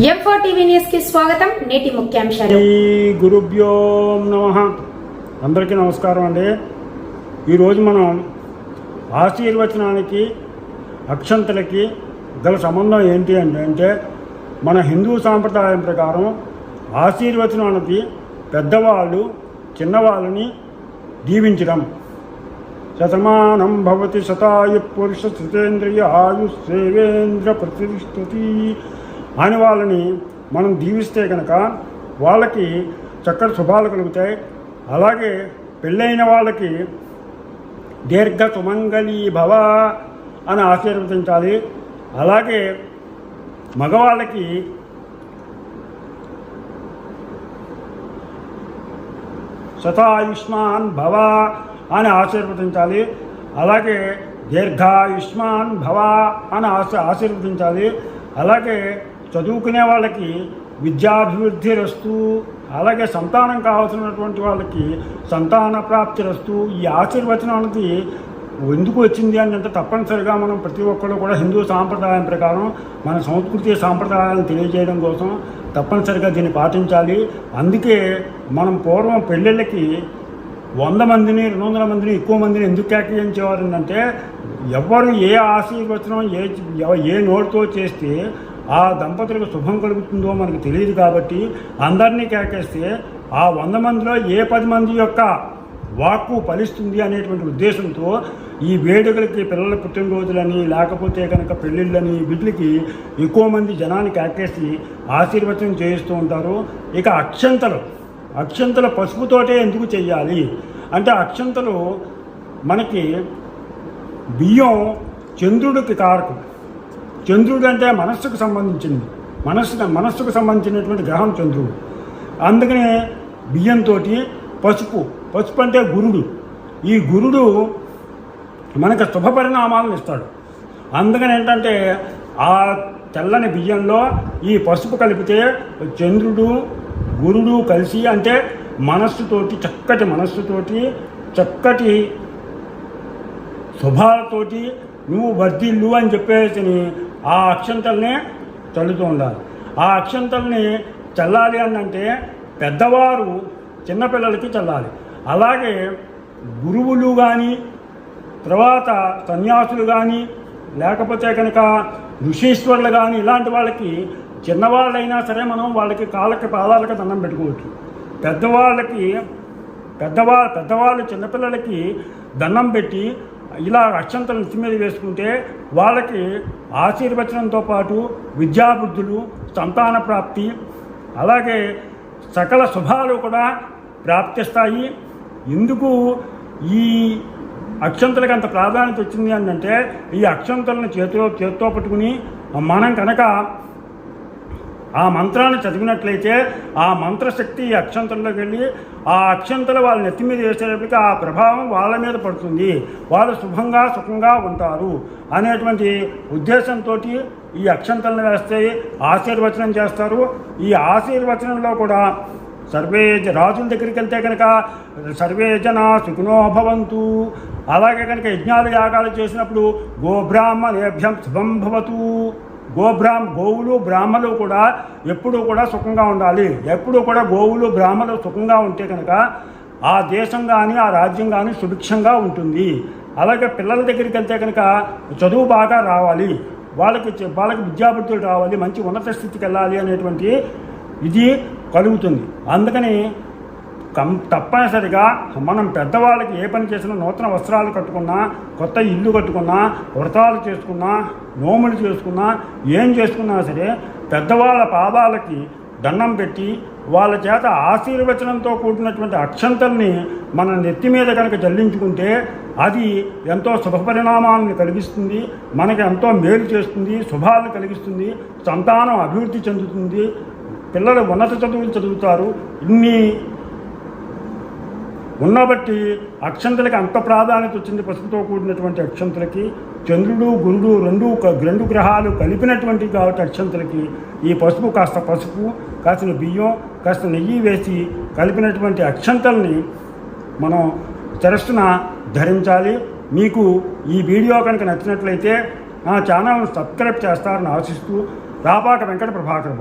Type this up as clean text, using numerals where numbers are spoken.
M4 TV news కి స్వాగతం. నేటి ముఖ్యాంశాలు. గురుభ్యో నమః. అందరికీ నమస్కారం అండి. ఈరోజు మనం ఆశీర్వచనానికి అక్షంతలకి గల సంబంధం ఏంటి అంటే మన హిందూ సాంప్రదాయం ప్రకారం ఆశీర్వచనానికి పెద్దవాళ్ళు చిన్నవాళ్ళని దీవించడం. శతమానం భవతి శతాయు పురుష శ్రుతేంద్రియ ఆయుషేవేంద్ర ప్రతిష్ఠతి అని వాళ్ళని మనం దీవిస్తే కనుక వాళ్ళకి చక్కటి శుభాలు కలుగుతాయి. అలాగే పెళ్ళైన వాళ్ళకి దీర్ఘ సుమంగళీ భవ అని ఆశీర్వదించాలి. అలాగే మగవాళ్ళకి శతాయుష్మాన్ భవ అని ఆశీర్వదించాలి. అలాగే దీర్ఘాయుష్మాన్ భవ అని ఆశీర్వదించాలి. అలాగే చదువుకునే వాళ్ళకి విద్యాభివృద్ధి రస్తు, అలాగే సంతానం కావాల్సినటువంటి వాళ్ళకి సంతాన ప్రాప్తి రస్తు. ఈ ఆశీర్వచనానికి ఎందుకు వచ్చింది అని అంటే తప్పనిసరిగా మనం ప్రతి ఒక్కరు కూడా హిందూ సాంప్రదాయం ప్రకారం మన సంస్కృతి సాంప్రదాయాలను తెలియజేయడం కోసం తప్పనిసరిగా దీన్ని పాటించాలి. అందుకే మనం పూర్వం పెళ్ళిళ్ళకి 100 మందిని 200 మందిని ఎక్కువ మందిని ఎందుకు కేటాయించేవారు అంటే ఎవరు ఏ ఆశీర్వచనం ఏ నోటితో చేస్తే ఆ దంపతులకు శుభం కలుగుతుందో మనకు తెలియదు. కాబట్టి అందరినీ కేకేస్తే ఆ 100 మందిలో ఏ 10 మంది యొక్క వాక్కు ఫలిస్తుంది అనేటువంటి ఉద్దేశంతో ఈ వేడుకలకి పిల్లల పుట్టినరోజులని లేకపోతే కనుక పెళ్ళిళ్ళని వీటికి ఎక్కువ మంది జనాన్ని కేకేసి ఆశీర్వచనం చేయిస్తూ ఉంటారు. ఇక అక్షంతలు పసుపుతోటే ఎందుకు చెయ్యాలి అంటే అక్షంతలు మనకి బియ్యం చంద్రుడికి కారకం. చంద్రుడు అంటే మనస్సుకు సంబంధించింది, మనస్సుకు సంబంధించినటువంటి గ్రహం చంద్రుడు. అందుకనే బియ్యంతో పసుపు అంటే గురుడు. ఈ గురుడు మనకు శుభ పరిణామాలను ఇస్తాడు. అందుకని ఏంటంటే ఆ తెల్లని బియ్యంలో ఈ పసుపు కలిపితే చంద్రుడు గురుడు కలిసి అంటే చక్కటి మనస్సుతోటి చక్కటి శుభాలతోటి నువ్వు వర్ధిల్లు అని చెప్పేసి ఆ అక్షంతల్ని చల్లుతూ ఉండాలి. ఆ అక్షంతల్ని చల్లాలి అంటే పెద్దవారు చిన్నపిల్లలకి చల్లాలి. అలాగే గురువులు కానీ తర్వాత సన్యాసులు కానీ లేకపోతే కనుక ఋషీశ్వరులు కానీ ఇలాంటి వాళ్ళకి చిన్నవాళ్ళైనా సరే మనం వాళ్ళకి కాళ్ళకి పాదాలకి దండం పెట్టుకోవచ్చు. పెద్దవాళ్ళు చిన్నపిల్లలకి దండం పెట్టి ఇలా అక్షంతలు నెత్తి మీద వేసుకుంటే వాళ్ళకి ఆశీర్వచనంతో పాటు విద్యాబుద్ధులు, సంతాన ప్రాప్తి, అలాగే సకల శుభాలు కూడా ప్రాప్తిస్తాయి. ఎందుకు ఈ అక్షంతలకు అంత ప్రాధాన్యత వచ్చింది అంటే ఈ అక్షంతలను చేతితో పట్టుకుని మనం కనుక ఆ మంత్రాన్ని చదివినట్లయితే ఆ మంత్రశక్తి ఈ అక్షంతల్లోకి వెళ్ళి ఆ అక్షంతలు వాళ్ళ నెత్తి మీద వేసేటప్పటికీ ఆ ప్రభావం వాళ్ళ మీద పడుతుంది. వాళ్ళు సుఖంగా ఉంటారు అనేటువంటి ఉద్దేశంతో ఈ అక్షంతలను వేస్తే ఆశీర్వచనం చేస్తారు. ఈ ఆశీర్వచనంలో కూడా రాజుల దగ్గరికి వెళ్తే కనుక సర్వే జన సుఖినో భవంతు, అలాగే కనుక యజ్ఞాలు యాగాలు చేసినప్పుడు గోబ్రాహ్మణేభ్యం శుభం భవతు, గోవులు బ్రాహ్మలు కూడా ఎప్పుడూ కూడా సుఖంగా ఉండాలి. ఎప్పుడూ కూడా గోవులు బ్రాహ్మలు సుఖంగా ఉంటే కనుక ఆ దేశం కానీ ఆ రాజ్యం కానీ సుభిక్షంగా ఉంటుంది. అలాగే పిల్లల దగ్గరికి వెళ్తే కనుక చదువు బాగా రావాలి, వాళ్ళకి విద్యాబుద్ధులు రావాలి, మంచి ఉన్నత స్థితికి వెళ్ళాలి అనేటువంటి ఇది కలుగుతుంది. అందుకని తప్పనిసరిగా మనం పెద్దవాళ్ళకి ఏ పని చేసినా, నూతన వస్త్రాలు కట్టుకున్నా, కొత్త ఇల్లు కట్టుకున్నా, వ్రతాలు చేసుకున్నా, నోములు చేసుకున్నా, ఏం చేసుకున్నా సరే పెద్దవాళ్ళ పాదాలకి దండం పెట్టి వాళ్ళ చేత ఆశీర్వచనంతో కూడినటువంటి అక్షంతల్ని మన నెత్తి మీద కనుక జల్లించుకుంటే అది ఎంతో శుభ పరిణామాలను కలిగిస్తుంది, మనకి ఎంతో మేలు చేస్తుంది, శుభాలను కలిగిస్తుంది, సంతానం అభివృద్ధి చెందుతుంది, పిల్లలు ఉన్నత చదువులు చదువుతారు. ఇన్ని ఉన్నబట్టి అక్షంతలకి అంత ప్రాధాన్యత వచ్చింది. పసుపుతో కూడినటువంటి అక్షంతలకి చంద్రుడు గురుడు రెండు గ్రహాలు కలిపినటువంటి కాబట్టి అక్షంతలకి ఈ పసుపు కాసిన బియ్యం కాస్త నెయ్యి వేసి కలిపినటువంటి అక్షంతల్ని మనం శిరస్సున ధరించాలి. మీకు ఈ వీడియో కనుక నచ్చినట్లయితే నా ఛానల్ను సబ్స్క్రైబ్ చేస్తారని ఆశిస్తూ రాపాక వెంకట ప్రభాకర్.